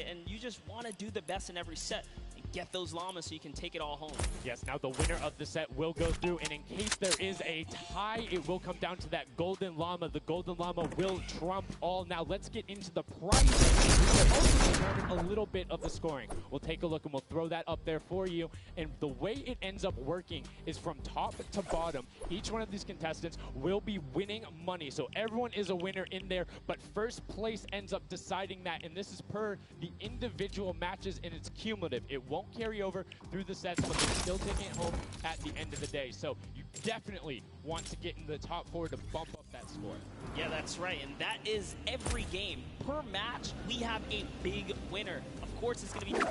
and you just want to do the best in every set. Get those llamas so you can take it all home. Yes, now the winner of the set will go through, and in case there is a tie, it will come down to that golden llama. The golden llama will trump all. Now let's get into the prizes. We'll also determine a little bit of the scoring. We'll take a look and we'll throw that up there for you. And the way it ends up working is from top to bottom. Each one of these contestants will be winning money. So everyone is a winner in there, but first place ends up deciding that, and this is per the individual matches, and it's cumulative. It won't carry over through the sets, but they're still taking it home at the end of the day. So you definitely want to get in the top 4 to bump up that score. Yeah, that's right, and that is every game. Per match, we have a big winner. Of course, it's going to be...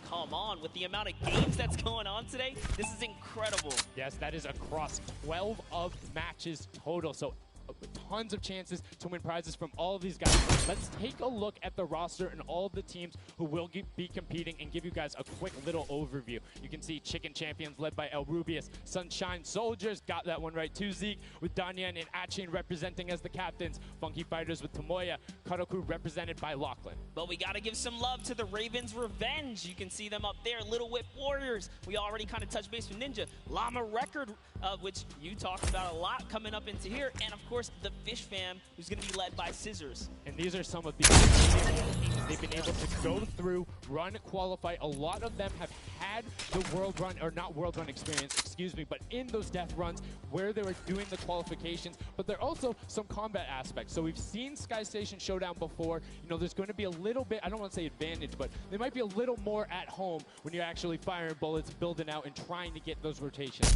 Come on, with the amount of games that's going on today, this is incredible. Yes, that is across 12 of matches total. So tons of chances to win prizes from all of these guys. Let's take a look at the roster and all of the teams who will be competing and give you guys a quick little overview. You can see Chicken Champions led by El Rubius, Sunshine Soldiers, got that one right too, Zeke, with Danyan and Achin representing as the captains, Funky Fighters with Tomoya, Karoku represented by Lachlan. But we got to give some love to the Ravens Revenge. You can see them up there, Little Whip Warriors. We already kind of touched base with Ninja. Llama Record, which you talked about a lot coming up into here, and of course the Fish Fam, who's going to be led by Scissors. And these are some of the teams they've been able to go through, run, qualify. A lot of them have had the world run, or not world run experience, excuse me, but in those death runs where they were doing the qualifications, but there are also some combat aspects. So we've seen Sky Station Showdown before. You know, there's going to be a little bit, I don't want to say advantage, but they might be a little more at home when you're actually firing bullets, building out, and trying to get those rotations.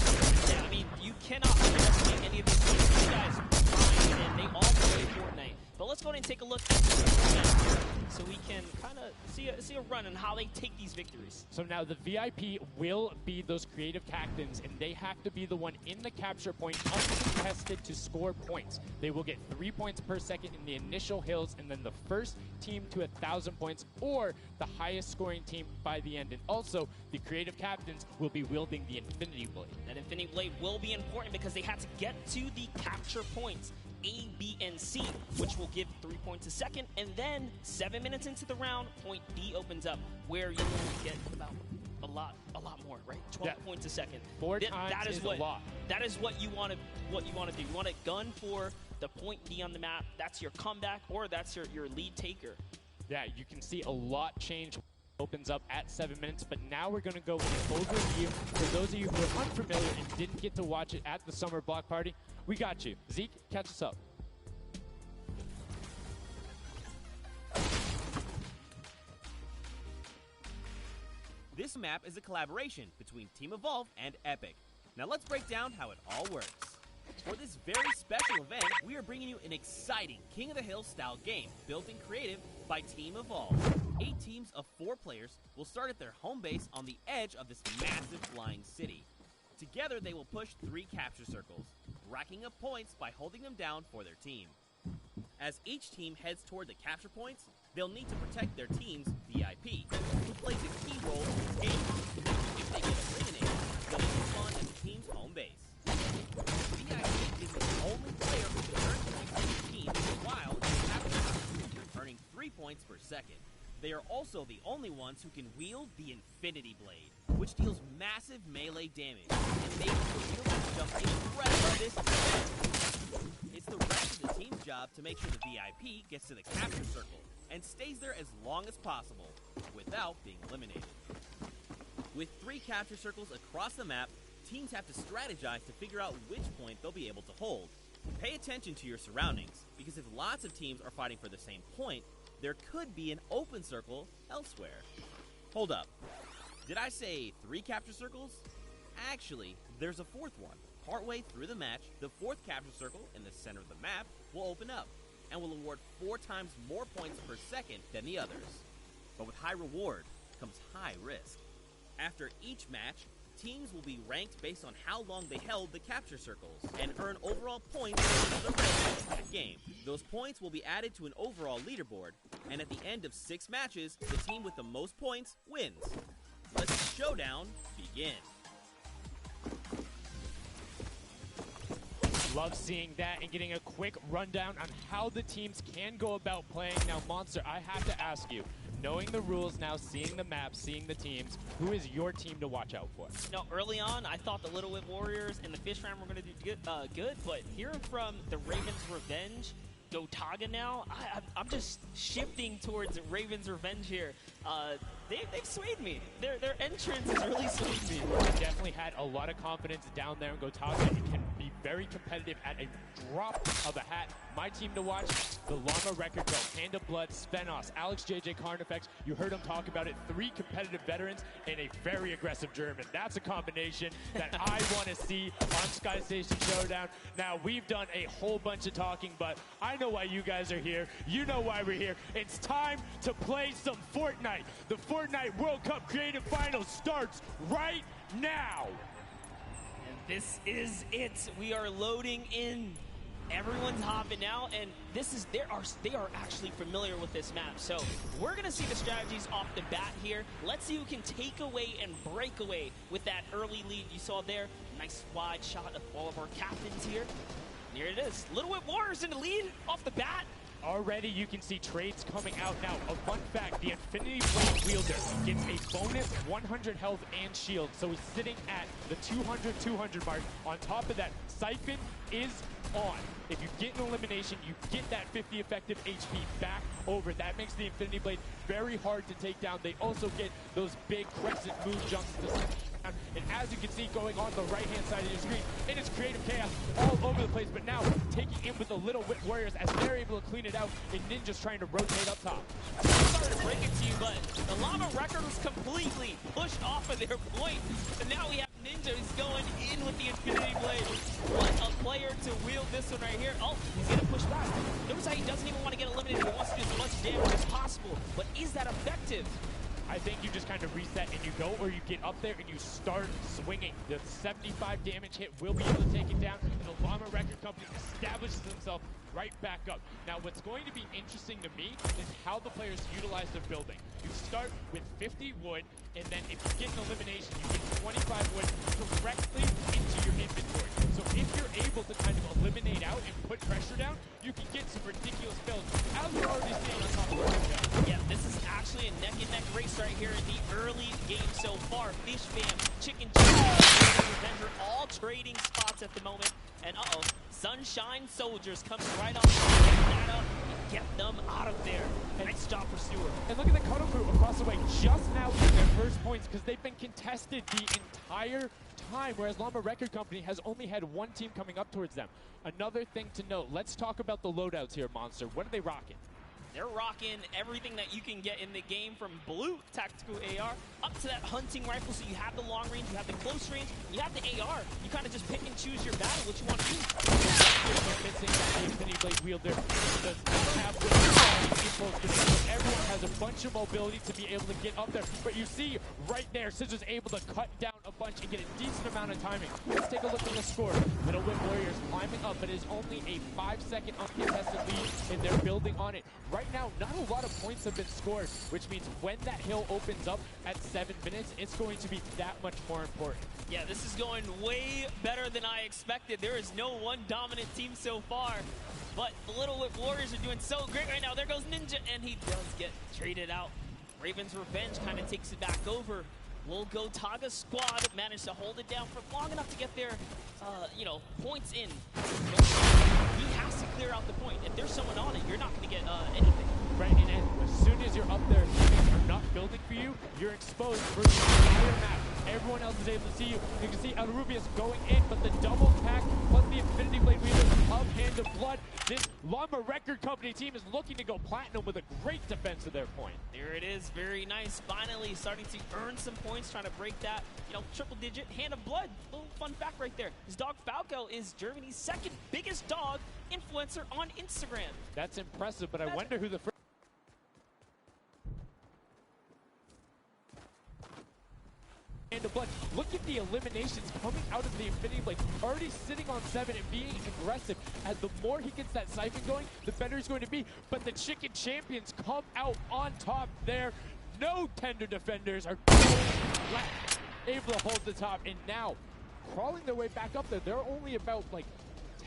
Yeah, I mean, you cannot underestimate any of these teams. These guys and they all play Fortnite. But let's go ahead and take a look at so we can kind of see a run on how they take these victories. So now the VIP will be those creative captains, and they have to be the one in the capture point uncontested to score points. They will get 3 points per second in the initial hills, and then the first team to 1,000 points or the highest scoring team by the end. And also, the creative captains will be wielding the Infinity Blade. That Infinity Blade will be important because they had to get to the capture points, A, B, and C, which will give 3 points a second, and then 7 minutes into the round, point D opens up, where you will get about a lot more, right? 12 points a second. Four times that is a lot. That is what you want to do. You want to gun for the point D on the map. That's your comeback, or that's your lead taker. Yeah, you can see a lot change. Opens up at 7 minutes, but now we're going to go with an overview for those of you who are unfamiliar and didn't get to watch it at the summer block party. We got you. Zeke, catch us up. This map is a collaboration between Team Evolve and Epic. Now let's break down how it all works. For this very special event, we are bringing you an exciting King of the Hill style game built in creative by Team Evolve. 8 teams of 4 players will start at their home base on the edge of this massive flying city. Together they will push 3 capture circles, racking up points by holding them down for their team. As each team heads toward the capture points, they'll need to protect their team's VIP, who plays a key role in this game. If they get eliminated, they'll respawn at the team's home base. VIP is the only player who can earn points for the team while in the capture zone, earning 3 points per second. They are also the only ones who can wield the Infinity Blade, which deals massive melee damage and makes the wielding jump incredible this event. It's the rest of the team's job to make sure the VIP gets to the capture circle and stays there as long as possible without being eliminated. With 3 capture circles across the map, teams have to strategize to figure out which point they'll be able to hold. Pay attention to your surroundings, because if lots of teams are fighting for the same point, there could be an open circle elsewhere. Hold up. Did I say 3 capture circles? Actually, there's a 4th one. Partway through the match, the 4th capture circle in the center of the map will open up and will award 4 times more points per second than the others. But with high reward comes high risk. After each match, teams will be ranked based on how long they held the capture circles and earn overall points for the rest of the game. Those points will be added to an overall leaderboard, and at the end of 6 matches, the team with the most points wins. Let the showdown begin. Love seeing that and getting a quick rundown on how the teams can go about playing. Now, Monster, I have to ask you, knowing the rules now, seeing the map, seeing the teams, who is your team to watch out for? You know, early on, I thought the Little Whip Warriors and the Fish Ram were going to do good, but hearing from the Ravens Revenge, Gotaga now, I'm just shifting towards Ravens Revenge here. They've swayed me. Their entrance has really swayed me. They definitely had a lot of confidence down there in Gotaga and can be very competitive at a drop of a hat. My team to watch, the Llama Record Go, Hand of Blood, Svenos, Alex JJ Carnifex. You heard him talk about it. 3 competitive veterans and a very aggressive German. That's a combination that I want to see on Sky Station Showdown. Now, we've done a whole bunch of talking, but I know why you guys are here. You know why we're here. It's time to play some Fortnite. The Fortnite World Cup Creative Finals starts right now. And this is it. We are loading in. Everyone's hopping out, and they are actually familiar with this map. So we're gonna see the strategies off the bat here. Let's see who can take away and break away with that early lead you saw there. Nice wide shot of all of our captains here. And here it is. Little Whip Warriors in the lead off the bat. Already you can see trades coming out now. A fun fact, the Infinity Blade wielder gets a bonus 100 health and shield. So he's sitting at the 200 mark. On top of that, Siphon is on. If you get an elimination, you get that 50 effective HP back over. That makes the Infinity Blade very hard to take down. They also get those big crescent move jumps to down. And as you can see going on the right-hand side of your screen, it is creative chaos all over the place, but now taking in with the Little Whip Warriors as they're able to clean it out, and Ninja's trying to rotate up top. I'm sorry to break it to you, but the Llama Record was completely pushed off of their point, and now we have Ninja who's going in with the Infinity Blade. What a player to wield this one right here. Oh, he's going to push back. Notice how he doesn't even want to get eliminated. He wants to do as much damage as possible, but is that effective? I think you just kind of reset and you go, or you get up there and you start swinging. The 75 damage hit will be able to take it down, and the Llama Record Company establishes themselves right back up. Now, what's going to be interesting to me is how the players utilize their building. You start with 50 wood, and then if you get an elimination, you get 25 wood directly into your inventory. So if you're able to kind of eliminate out and put pressure down, you can get some ridiculous builds, as we're already seeing on top of the show. Yeah, this is actually a neck-and-neck race right here in the early game so far. Fish Fam, Chicken Avenger, all trading spots at the moment. And uh-oh, Sunshine Soldiers comes right on, pick that up, and get them out of there. Nice job for Stewart. And look at the Cuddle Crew across the way, just now getting their first points because they've been contested the entire time, whereas Llama Record Company has only had one team coming up towards them. Another thing to note, let's talk about the loadouts here, Monster. What are they rocking? They're rocking everything that you can get in the game, from blue tactical AR up to that hunting rifle. So you have the long range, you have the close range, you have the AR. You kind of just pick and choose your battle, what you want to do. Missing that Infinity Blade wielder does not have the impulse. Everyone has a bunch of mobility to be able to get up there. But you see right there, Scissors able to cut down a bunch and get a decent amount of timing. Let's take a look at the score. Little Whip Warriors climbing up, but it is only a 5-second uncontested lead, and they're building on it. Right now, not a lot of points have been scored, which means when that hill opens up at 7 minutes, it's going to be that much more important. Yeah, this is going way better than I expected. There is no one dominant team so far, but the Little Whip Warriors are doing so great right now. There goes Ninja, and he does get traded out. Raven's Revenge kind of takes it back over. Will Gotaga squad manage to hold it down for long enough to get their, points in? He has to clear out the point. If there's someone on it, you're not going to get anything. Right, and as soon as you're up there, things are not building for you, you're exposed for the entire map. Everyone else is able to see you. You can see Alrubius going in, but the double pack plus the Infinity Blade wielder of Hand of Blood. This Llama Record Company team is looking to go platinum with a great defense of their point. There it is, very nice. Finally starting to earn some points, trying to break that, triple digit Hand of Blood. Little fun fact right there. His dog Falco is Germany's second biggest dog influencer on Instagram. That's impressive, but I wonder who the first. Hand of Blood. Look at the eliminations coming out of the Infinity Blade. Already sitting on 7 and being aggressive. And the more he gets that siphon going, the better he's going to be. But the Chicken Champions come out on top there. No tender defenders are going flat, able to hold the top. And now, crawling their way back up there, they're only about like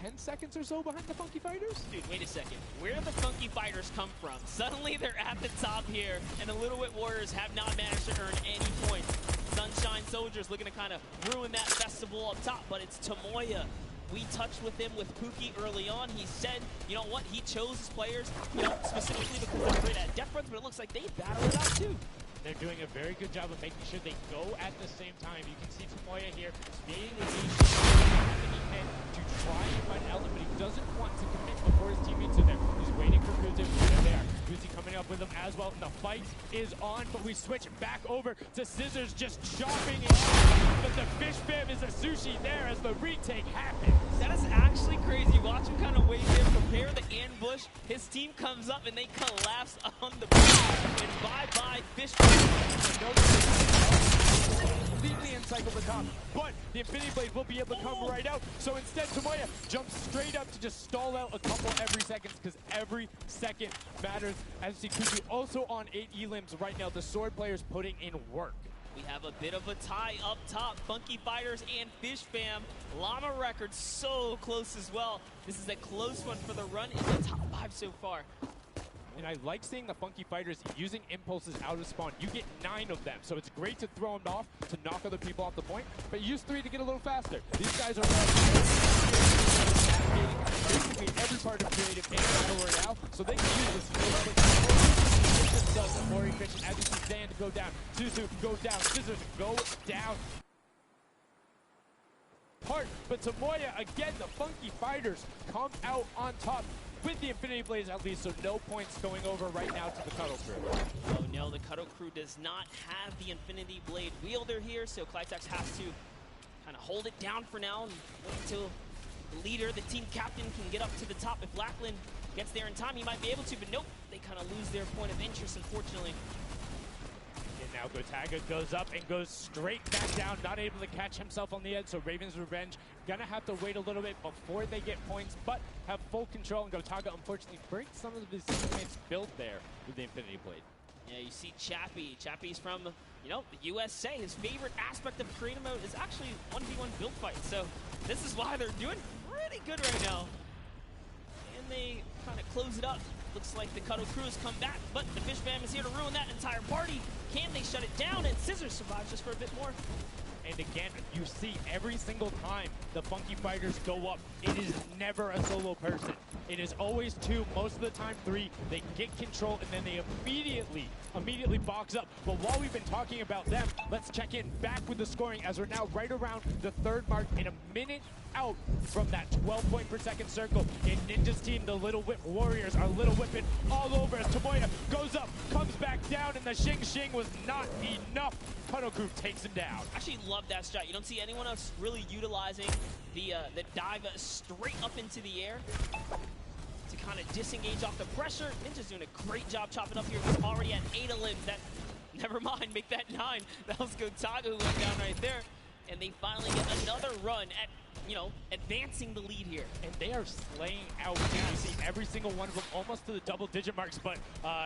10 seconds or so behind the Funky Fighters? Dude, wait a second. Where do the Funky Fighters come from? Suddenly they're at the top here, and the Little Wit Warriors have not managed to earn any points. Sunshine Soldiers looking to kind of ruin that festival up top, but it's Tomoya. We touched with him with Pookie early on. He said, you know what, he chose his players, specifically because they're great at Death Runs, but it looks like they battle it out too. They're doing a very good job of making sure they go at the same time. You can see Tomoya here being engaged to try and find an outlet, but he doesn't want to commit before his teammates are there. He's waiting for Kuzi. There they are. Kuzi coming up with him as well, and the fight is on, but we switch back over to Scissors just chopping it. But the fish fam is a sushi there as the retake happens. That is actually crazy. Watch him kind of wait there, prepare the ambush. His team comes up and they collapse on the beach. And bye-bye fish fam. Completely encircle the top, but the Infinity Blade will be able to come right out. So instead, Tomoya jumps straight up to just stall out a couple every second because every second matters. As you see, Kuzi also on 8 elims right now. The sword players putting in work. We have a bit of a tie up top. Funky Fighters and Fish Fam. Llama Records so close as well. This is a close one for the run in the top 5 so far. And I like seeing the Funky Fighters using impulses out of spawn. You get 9 of them, so it's great to throw them off to knock other people off the point, but use 3 to get a little faster. These guys are basically every part of creative in battle right now, so they can use this themselves more efficient. As you see Zand go down, Suzu go down, Scissors go down. But Tomoya, again, the Funky Fighters come out on top with the Infinity Blades at least, so no points going over right now to the Cuddle Crew. Oh no, the Cuddle Crew does not have the Infinity Blade wielder here, so Clytex has to kind of hold it down for now and wait until the leader, the team captain, can get up to the top. If Lackland gets there in time, he might be able to, but nope, they kind of lose their point of interest, unfortunately. And now Gotaga goes up and goes straight back down, not able to catch himself on the edge, so Raven's Revenge gonna have to wait a little bit before they get points, but have full control, and Gotaga unfortunately breaks some of his teammates' build there with the Infinity Blade. Yeah, you see Chappie. Chappie's from, the USA. His favorite aspect of creative mode is actually 1v1 build fights, so this is why they're doing pretty good right now. And they kind of close it up. Looks like the Cuddle Crew has come back, but the Fish Fam is here to ruin that entire party. Can they shut it down? And Scissors survives just for a bit more. And again, you see every single time the Funky Fighters go up, it is never a solo person. It is always 2, most of the time 3. They get control and then they immediately box up. But while we've been talking about them, let's check in back with the scoring as we're now right around the 3rd mark and a minute out from that 12 point per second circle. In Ninja's team, the Little Whip Warriors are Little Whipping all over as Tomoya goes up, comes back down, and the Shing was not enough. Cuddle Crew takes him down. Actually love that strat. You don't see anyone else really utilizing the dive straight up into the air to kind of disengage off the pressure. Ninja's doing a great job chopping up here. He's already at 8 limbs. That, never mind, make that 9. That was Gotaga who went down right there. And they finally get another run at, advancing the lead here. And they are slaying out. You see every single one of them almost to the double-digit marks. But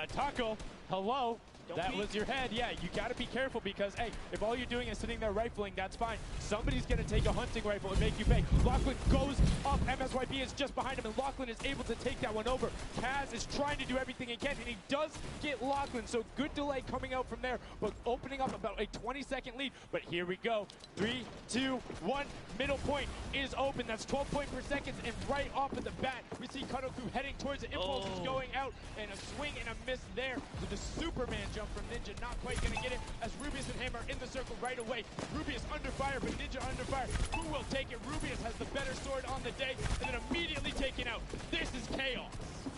Taco, hello. That was your head. Yeah, you got to be careful because, hey, if all you're doing is sitting there rifling, that's fine. Somebody's going to take a hunting rifle and make you pay. Lachlan goes up. MSYP is just behind him, and Lachlan is able to take that one over. Kaz is trying to do everything he can, and he does get Lachlan, so good delay coming out from there, but opening up about a 20-second lead. But here we go. 3, 2, 1. Middle point is open. That's 12 point per second, and right off of the bat, we see Cuddle Crew heading towards it. Impulse is going out, and a swing and a miss there with the Superman jump from Ninja, not quite going to get it as Rubius and him are in the circle right away. Rubius under fire, but Ninja under fire. Who will take it? Rubius has the better sword on the day, and then immediately taken out. This is chaos.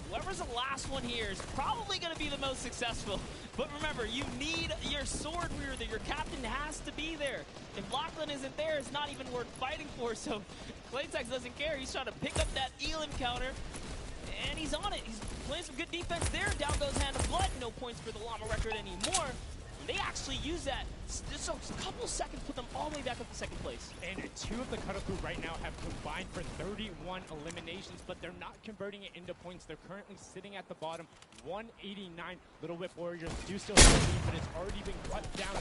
Whoever's the last one here is probably going to be the most successful. But remember, you need your sword wielder. Your captain has to be there. If Lachlan isn't there, it's not even worth fighting for. So Claytex doesn't care. He's trying to pick up that Elim counter. And he's on it. He's playing some good defense there. Down goes Hand of Blood. No points for the Llama record anymore. They actually use that. So a couple seconds put them all the way back up to second place. And two of the cutoff crew right now have combined for 31 eliminations, but they're not converting it into points. They're currently sitting at the bottom, 189. Little Whip Warriors do still have the lead, but it's already been cut down.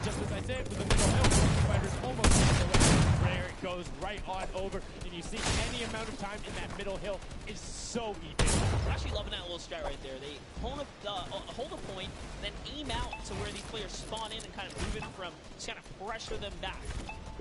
Just as I said, for the middle hill, fighters almost on the way. There it goes right on over, and you see any amount of time in that middle hill is so even. I'm actually loving that little strat right there. They hold a point, then aim out to where these players spawn in and kind of move in from, just kind of pressure them back.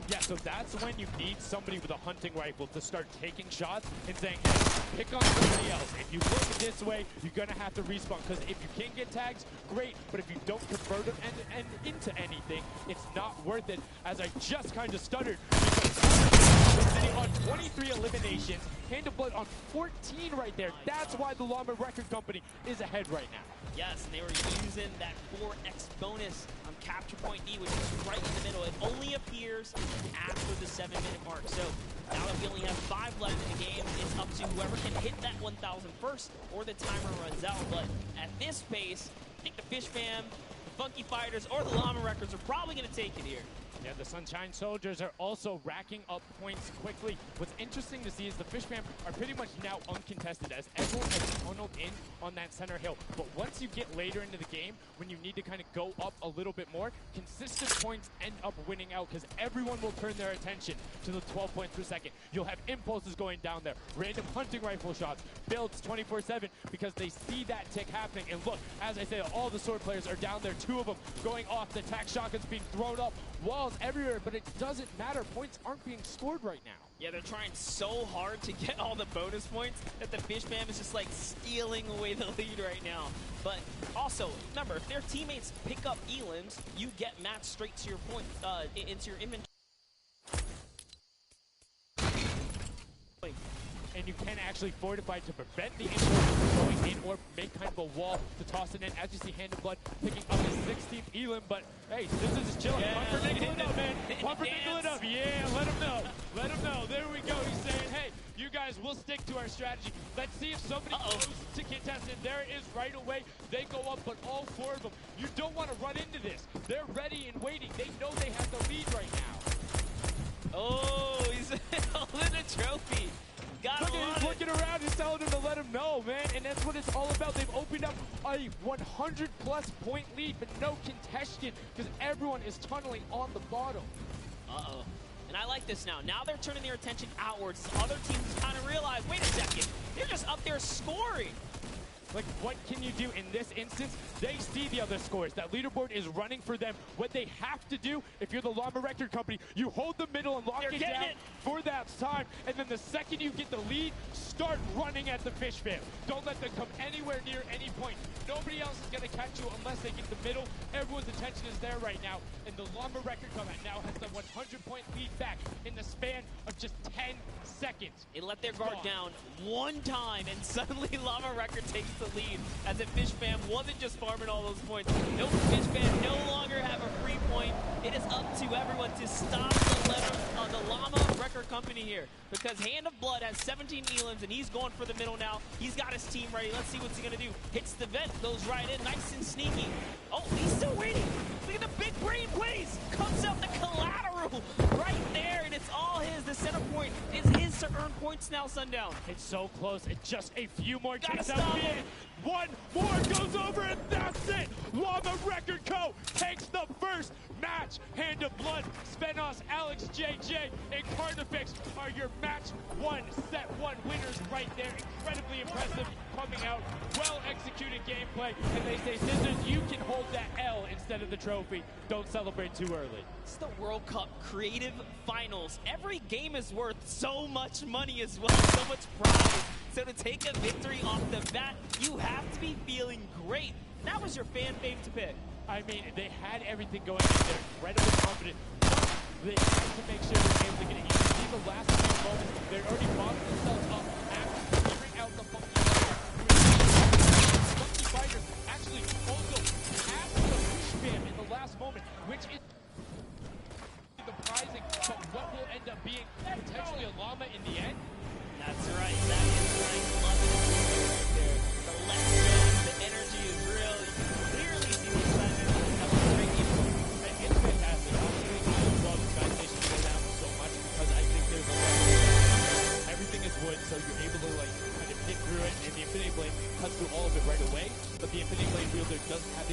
Yeah, so that's when you need somebody with a hunting rifle to start taking shots and saying, hey, pick on somebody else. If you look this way, you're going to have to respawn, because if you can get tags, great, but if you don't convert them and into anything, it's not worth it, as I just kind of stuttered, because we're sitting on 23 eliminations, Hand of Blood on 14 right there. That's why the Llama Record Company is ahead right now. Yes, and they were using that 4x bonus on capture point D, which is right in the middle. It only appears after the 7-minute mark. So now that we only have 5 left in the game, it's up to whoever can hit that 1,000 first or the timer runs out. But at this pace, I think the Fish Fam, the Funky Fighters, or the Llama Records are probably going to take it here. Yeah, the Sunshine Soldiers are also racking up points quickly. What's interesting to see is the Fish Fam are pretty much now uncontested, as everyone has tunneled in on that center hill. But once you get later into the game, when you need to kind of go up a little bit more, consistent points end up winning out, because everyone will turn their attention to the 12 points per second. You'll have impulses going down there, random hunting rifle shots, builds 24/7, because they see that tick happening. And look, as I said, all the sword players are down there, 2 of them going off, the attack shotguns being thrown up, walls everywhere, but it doesn't matter. Points aren't being scored right now. Yeah, they're trying so hard to get all the bonus points that the Fish Fam is just like stealing away the lead right now. But also, remember, if their teammates pick up elims, you get matched straight to your point, into your inventory. And you can actually fortify to prevent the impulse from going in, or make kind of a wall to toss it in. As you see, Hand of Blood picking up his 16th elim, but hey, Scissors is chilling. Yeah, Pumpernickel it up, man. Pumpernickel it up. Yeah, let him know. Let him know. There we go. He's saying, hey, you guys, we'll stick to our strategy. Let's see if somebody goes to contest it. There it is right away. They go up, but all 4 of them. You don't want to run into this. They're ready and waiting. They know they have the lead right now. Oh, he's holding a trophy. Look at him, he's looking around, he's telling him to let him know, man, and that's what it's all about. They've opened up a 100-plus point lead, but no contention, because everyone is tunneling on the bottom. Uh-oh. And I like this now. Now they're turning their attention outwards. Other teams kind of realize, wait a second, they're just up there scoring. Like, what can you do in this instance? They see the other scores. That leaderboard is running for them. What they have to do, if you're the Llama Record Company, you hold the middle and lock it down for that time. And then the second you get the lead, start running at the Fish Fam. Don't let them come anywhere near any point. Nobody else is going to catch you unless they get the middle. Everyone's attention is there right now. And the Llama Record Company now has the 100-point lead back in the span of just 10 seconds. They let their guard down one time, and suddenly Llama Record takes the lead, as if Fish Fam wasn't just farming all those points. Nope, Fish Fam no longer have a free point. It is up to everyone to stop the Llama Record Company here, because Hand of Blood has 17 elims, and he's going for the middle now. He's got his team ready. Let's see what's he going to do. Hits the vent, goes right in, nice and sneaky. Oh, he's still waiting. Look at the big brain plays. Comes out the collateral right there, and it's all his. The center point is his to earn points now, Sundown. It's so close. It's just a few more takes stop out. him. One more goes over, and that's it. Llama Record Co. takes the first match. Hand of Blood, Spenos, Alex JJ, and Carnifex are your match 1, set 1 winners right there. Incredibly impressive coming out. Well-executed gameplay. And they say, Scissors, you can hold that L instead of the trophy. Don't celebrate too early. It's the World Cup Creative Finals. Every game is worth so much money as well, so much prize. So to take a victory off the bat, you have to be feeling great. That was your fan fave to pick. I mean, they had everything going in. They're incredibly confident. They had to make sure they're able to get it. You can see the last few moments, they're already bombing themselves up after clearing out the Funky Fighters. Funky Fighters actually also passed the Fish Fam in the last moment, which is surprising, but what will end up being potentially a Llama in the end? That's right. That is right. Love it right there. The let's go. The energy is real. You can clearly see the excitement. That was great.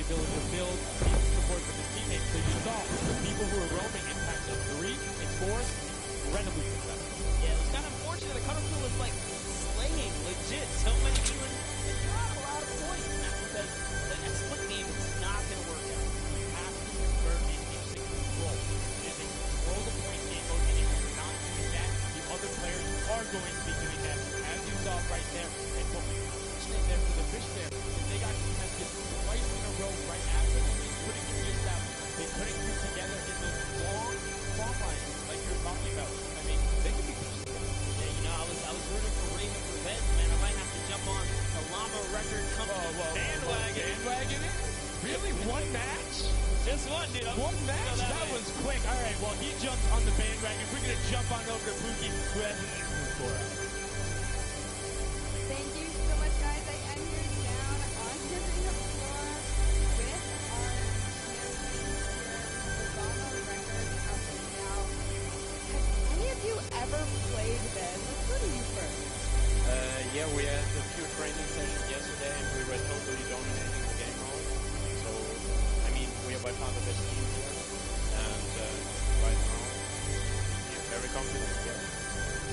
ability to build decent support from his teammates. So you saw the people who were roaming impacts of 3 and 4, incredibly successful. Yeah, it was kind of unfortunate. The cutter crew was like slaying legit so many viewers. It's not a lot of points, and that's because the split game is not going to work out. You have to convert it into control. It is a control the point game mode, and if you're not doing that, the other players are going to be doing that, as you saw right there. And what we mentioned there for the Fish Bear is they got contested twice in a row right after the team couldn't get used out. They couldn't group together in those long spawn lines like you were talking about. I mean, they could be peaceful. Yeah, you know, I was rooting for Raven for Vez, man. I might have to jump on the Llama record company bandwagon. Bandwagon it? Really? One match? Just one, dude. One match? That was quick. All right, well, he jumps on the bandwagon. We're going to jump on over to Pookie, who has an interview for us. Thank you so much, guys. I am here down on the arena floor with our champions here, the Llama Record Company. Now, have any of you ever played this? Let's go to you first. Yeah, we had a few training sessions yesterday and we were totally dominating the game mode. So, I mean, we are by far the best team here. And right now, we're very confident, yeah.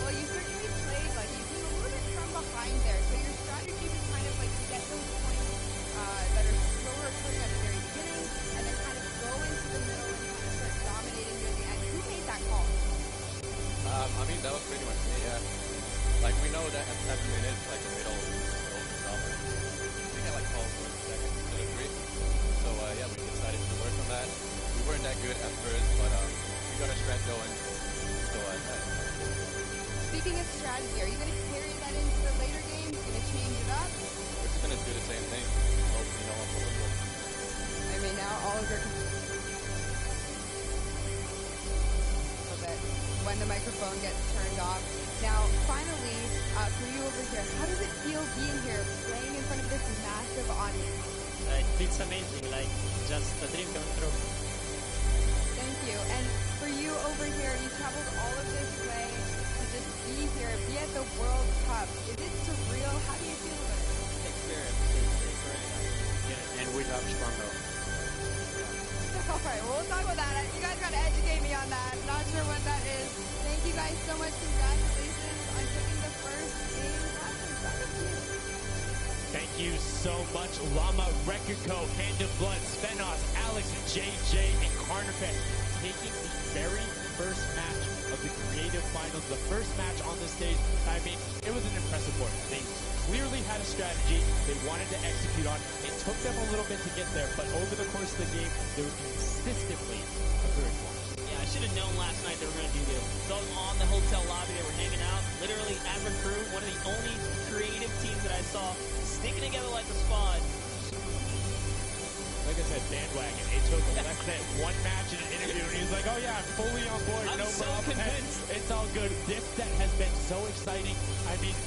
Well, you certainly played, like, you came a little bit from behind there. So your strategy was kind of like to get those points that are slower occurring at the very beginning and then kind of go into the middle and kind of start dominating near the end. Who made that call? I mean, that was pretty much me, yeah. Like, we know that at 7 minutes, like, the middle opens up. We had, like, 12 seconds instead of 3. So, yeah, we decided to work on that. We weren't that good at first, but we got our strat going. So, Speaking of strategy, are you going to carry that into the later games? Going to change it up? we're just going to do the same thing. Hopefully, no one follows us. I mean, now Oliver can... when the microphone gets turned off. Now, finally, for you over here, how does it feel being here, playing in front of this massive audience? It's amazing, like, just a dream coming true. Thank you. And for you over here, you traveled all of this way to just be here, be at the World Cup. Is it surreal? How do you feel about it? Experience, it's really nice. Yeah, and we love Strando. All right, well, we'll talk about that. You guys got to educate me on that. Not sure what that is. Thank you guys so much. Congratulations on taking the first game. Back to you. Thank you so much, Llama, Record Co., Hand of Blood, Spenos, Alex, JJ, and Carnifex taking the very first match of the Creative Finals, the first match on the stage. I mean, it was an impressive board. They clearly had a strategy they wanted to execute on. It took them a little bit to get there, but over the course of the game, they were consistently a good one. Yeah, I should have known last night they were going to do this. So on the hotel lobby, they were hanging out. Literally, as a crew, one of the only creative teams that I saw sticking together like a squad. Like I said, bandwagon. It took less than one match in an interview, and he was like, oh yeah, I'm fully on board. I'm no so problem. convinced. It's all good. This set has been so exciting. I mean,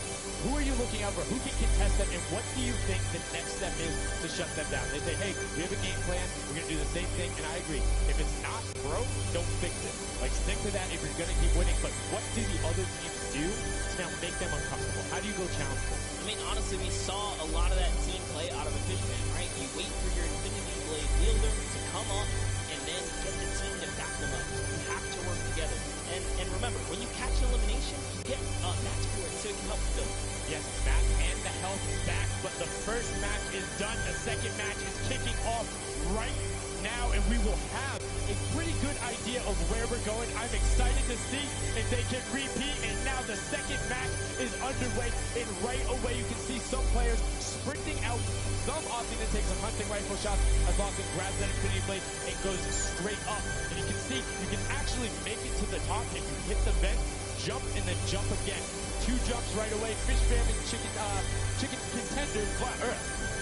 who are you looking out for? Who can contest them? And what do you think the next step is to shut them down? They say, hey, we have a game plan. We're going to do the same thing. And I agree. If it's not broke, don't fix it. Like, stick to that if you're going to keep winning. But what do the other teams do to now make them uncomfortable? How do you go challenge them? I mean, honestly, we saw a lot of that team play out of a fishman, right? You wait for your Infinity Blade wielder to come up and then get the team to back them up. You have to work together. And remember, when you catch an elimination, you get match for it so it can help you build. Yes, Matt and the health back, but the first match is done. The second match is kicking off right now, and we will have a pretty good idea of where we're going. I'm excited to see if they can repeat, and now the second match is underway, and right away you can see some players sprinting out, some opting to take some hunting rifle shots as Lawson grabs that Infinity Blade and goes straight up. And you can see you can actually make it to the top if you hit the vent, jump, and then jump again. 2 jumps right away. Fish famine, chicken contenders,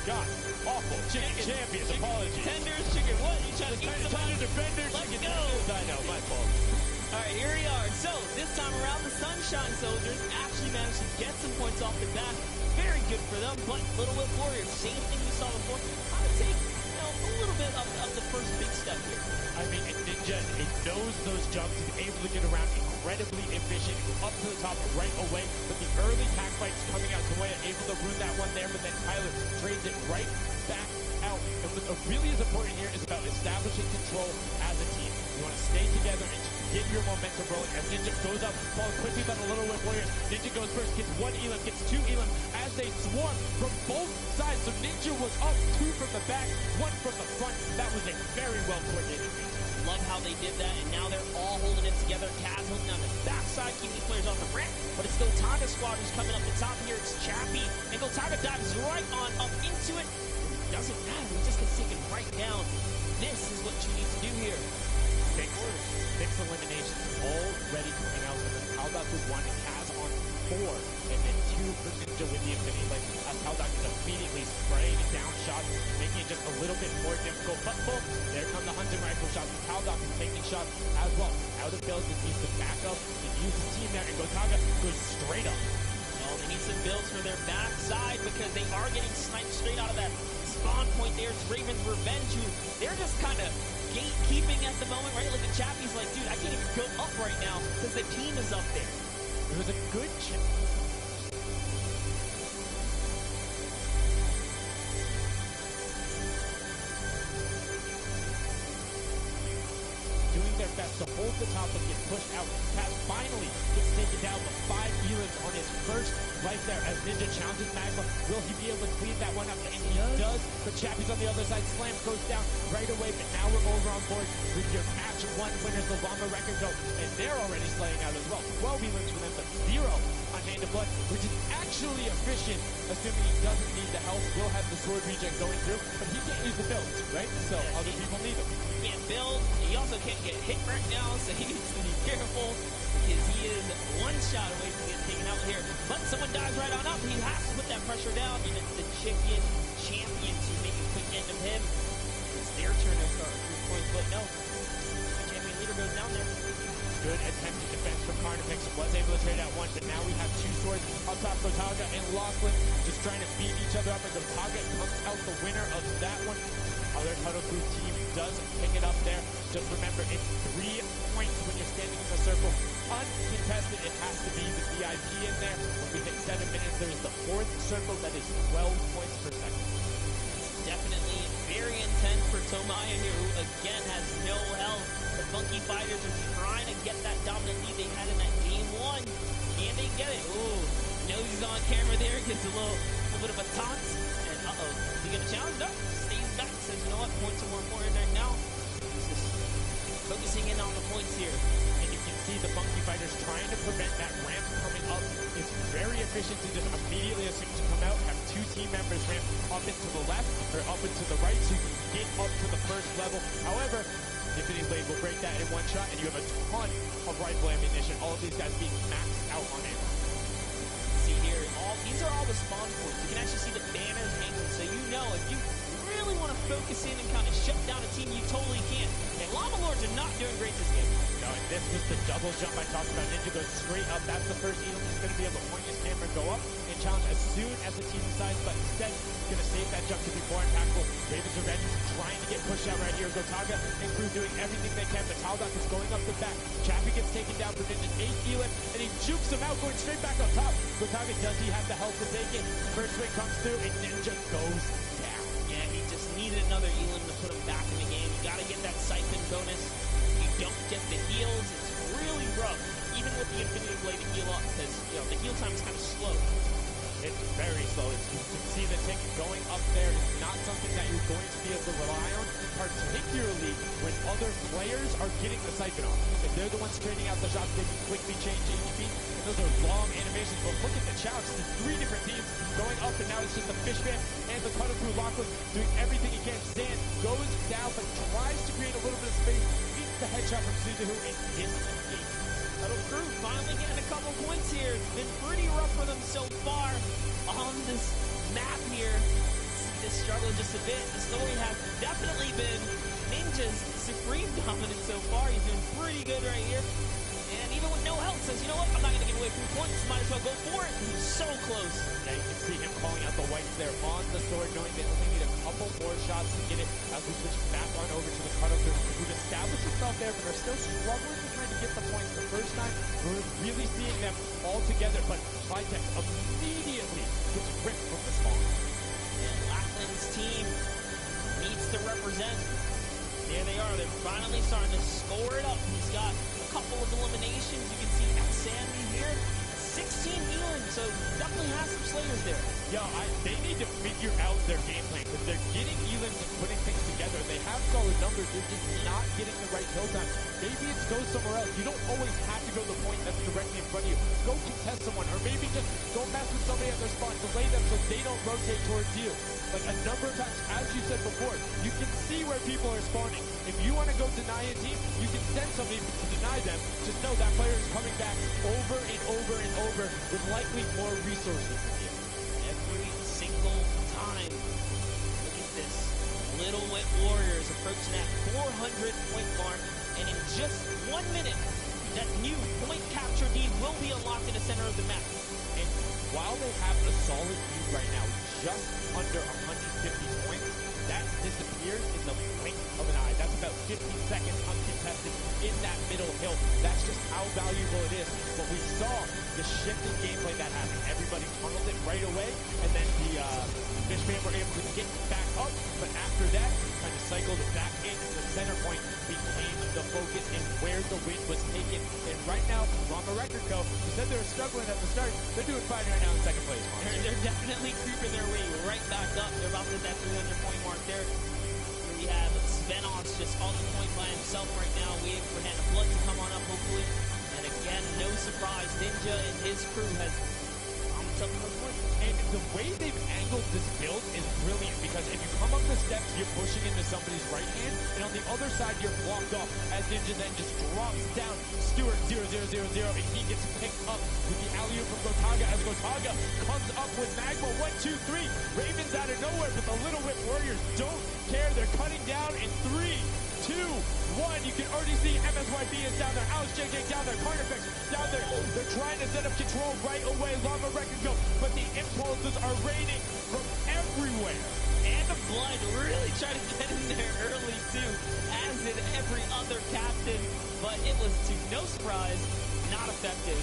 God, awful. Chicken champions, apologies. Tenders, chicken what? You trying to eat some Tender defenders, Let's chicken go. tenders. I know, my fault. All right, here we are. So this time around, the Sunshine Soldiers actually managed to get some points off the bat. Very good for them, but Little Whip Warriors, same thing we saw before, how to take a little bit of the first big step here. I mean, Ninja, it knows those jumps, is able to get around incredibly efficient, up to the top right away, but the early pack fights coming out to way, able to ruin that one there, but then Tyler trades it right back out. And what really is important here is about establishing control as a team. You want to stay together and get your momentum rolling as Ninja goes up, followed quickly by the Little Whip Warriors. Ninja goes first, gets one Elam, gets two Elam as they swarm from both sides. So Ninja was up, two from the back, one from the front. That was a very well coordinated feat. Love how they did that, and now they're all holding it together. Kaz holding on the backside, keeping these players off the ramp. But it's Gotaga's squad who's coming up the top here. It's Chappie, and Gotaga dives right on up into it. It doesn't matter, he just gets taken right down. This is what you need to do here. Six eliminations already coming out for them. Paldock with one, Kaz on four, and then two for Ninja with the Infinity Blade. As Paldock is immediately spraying down shots, making it just a little bit more difficult. But boom, there come the hunting rifle shots. Paldock is taking shots as well. Out of builds, it needs to back up and use his team there, and Gotaga goes straight up. Well, they need some builds for their backside because they are getting sniped straight out of that spawn point. There's Raven's Revenge, who they're just kind of gatekeeping at the moment, right? Like the Chappie's like, dude, I can't even go up right now because the team is up there. It was a good chance. Doing their best to hold the top but get pushed out. Kaz finally gets taken down with 5 Elans on his first right there as Ninja challenges Magma. Will he be able to clean that one up? And he does, but Chappie's on the other side. Slam goes down right away, but now we're over on board with your match 1 winners, the Llama Record Go, and they're already slaying out as well. 12 Elans for them, but 0 on Hand of Blood, which is actually efficient, assuming he doesn't need the health. Will have the sword regen going through, but he can't use the builds, right? So other people need them. He can't build, he also can't get hit right now, so he needs to be careful because he is one shot away from getting taken out here. But someone dives right on up, he has to put that pressure down, and it's the Chicken Champion to make a quick end of him. It's their turn to start with 3 points, but no, the Champion leader goes down there. Good attempted defense from Carnifex, was able to trade out one, but now we have 2 swords on top. Gotaga and Lachlan just trying to beat each other up, and Gotaga comes out the winner of that one. Other Cuddle Crew team does pick it up there. Just remember, it's 3 points when you're standing in the circle. Uncontested, it has to be the VIP in there. When we hit 7 minutes, there is the 4th circle that is 12 points per second. It's definitely very intense for Tomaya here, who again has no health. The Funky Fighters are trying to get that dominant lead they had in that game 1. Can they get it? Ooh, knows he's on camera there, gets a little bit of a taunt. And uh-oh, is he gonna challenge? No, stays back, says, you know what, points are more important right now. He's just focusing in on the points here. And you can see the Funky Fighters trying to prevent that ramp coming up. It's very efficient to just immediately, as soon as you come out, have 2 team members ramp up into the left or up into the right so you can get up to the first level. However, Infinity Blade will break that in 1 shot, and you have a ton of rifle ammunition. All of these guys being maxed out on ammo. See here, these are all the spawn points. You can actually see the banners hanging, so you know if you really want to focus in and kind of shut down a team, you totally can. And Llama Lords are not doing great this game. No, and this was the double jump I talked about. Ninja goes straight up. That's the first Elam. He's going to be able to point his camera and go up and challenge as soon as the team decides, but instead, he's going to save that jump to be more impactful. Ravens are ready, trying to get pushed out right here. Gotaga and crew doing everything they can, but Taldock is going up the back. Chappie gets taken down for Ninja's 8 Elam, and he jukes him out, going straight back up top. Gotaga, does he have the health to take it? First swing comes through, and Ninja goes down. Yeah, he just needed another Elam to put him back in the game. You got to get that siphon bonus. You don't get the heals. It's really rough, even with the Infinity Blade to heal up, because the heal time is kind of slow. It's very slow. You can see the tick going up there. It's not something that you're going to be able to rely on, particularly when other players are getting the siphon off. If they're the ones trading out the shots, they can quickly change HP. And those are long animations. But look at the challenge. There's 3 different teams going up, and now it's just the Fish Man and the Cutter Crew. Lachlan doing everything he can. Zan goes down, but tries to create a little bit of space. Beats the headshot from Suzuhu and disengages. Cuddle Crew finally getting a couple points here. It's been pretty rough for them so far on this map here. See this struggle just a bit. The story has definitely been Ninja's supreme dominance so far. He's been pretty good right here. And even with no help, says, you know what, I'm not going to give away 3 points. Might as well go for it. He's so close. Yeah, you can see him calling out the whites there on the sword, knowing they only need a couple more shots to get it as we switch back on over to the Cutter Crew, who've established himself there, but are still struggling to try to get the points. The first time, we're really seeing them all together, but Vitex immediately gets ripped from the spawn. And Lachlan's team needs to represent. There they are. They're finally starting to score it up. He's got a couple of eliminations. You can see Sandy here. 16 Elin, so definitely has some Slayers there. Yeah, they need to figure out their game plan because they're getting Elins and putting things together. They have solid numbers. They're just not getting the right kill time. Maybe it's go somewhere else. You don't always have to go to the point that's directly in front of you. Go contest someone, or maybe just go mess with somebody at their spot. Delay them so they don't rotate towards you. Like a number of times, as you said before, you can see where people are spawning. If you want to go deny a team, you can send somebody to deny them. Just know that player is coming back over and over and over with likely more resources than you. Every single time. Look at this. Little Whip Warriors approaching that 400-point mark. And in just 1 minute, that new point capture deed will be unlocked in the center of the map. And while they have a solid lead right now, just under 150 points, that disappears in the blink of an eye. That's about 15 seconds uncontested in that middle hill. That's just how valuable it is. But we saw the shift in gameplay that happened. Everybody tunneled it right away, and then the Fishman were able to get back up. But after that, kind of cycled it back into the center point, became the focus and where the win was taken. And right now, Llama Record Co., you said they were struggling at the start. They're doing fine right now in second place. They're definitely creeping their way right back up. They're about to hit that 300-point mark there. Here we have Svenos just on the point by himself right now, waiting for Hand of Blood to come on up, hopefully. And again, no surprise, Ninja and his crew has almost up to the point. And the way they've angled this build is brilliant because if you come up the steps, you're pushing into somebody's right hand, and on the other side, you're blocked off as Ninja then just drops down Stewart 0-0-0-0, and he gets picked up with the alley-oop from Gotaga as Gotaga comes up with Magma 1-2-3. Ravens out of nowhere, but the Little Whip Warriors don't care. They're cutting down in 3, 2, 1. You can already see MSYB is down there. Alex JJ down there. Carnifex down there. They're trying to set up control right away. Llama Record go, but the impulses are raining from everywhere. And the Blood really tried to get in there early too, as did every other captain. But it was, to no surprise, not effective.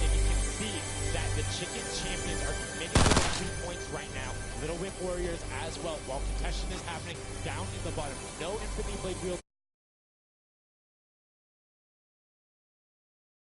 And you can see that the Chicken Champions are committing to the 2 points right now. Little Whip Warriors as well, while contention is happening down in the bottom. No Infinity Blade Wheel.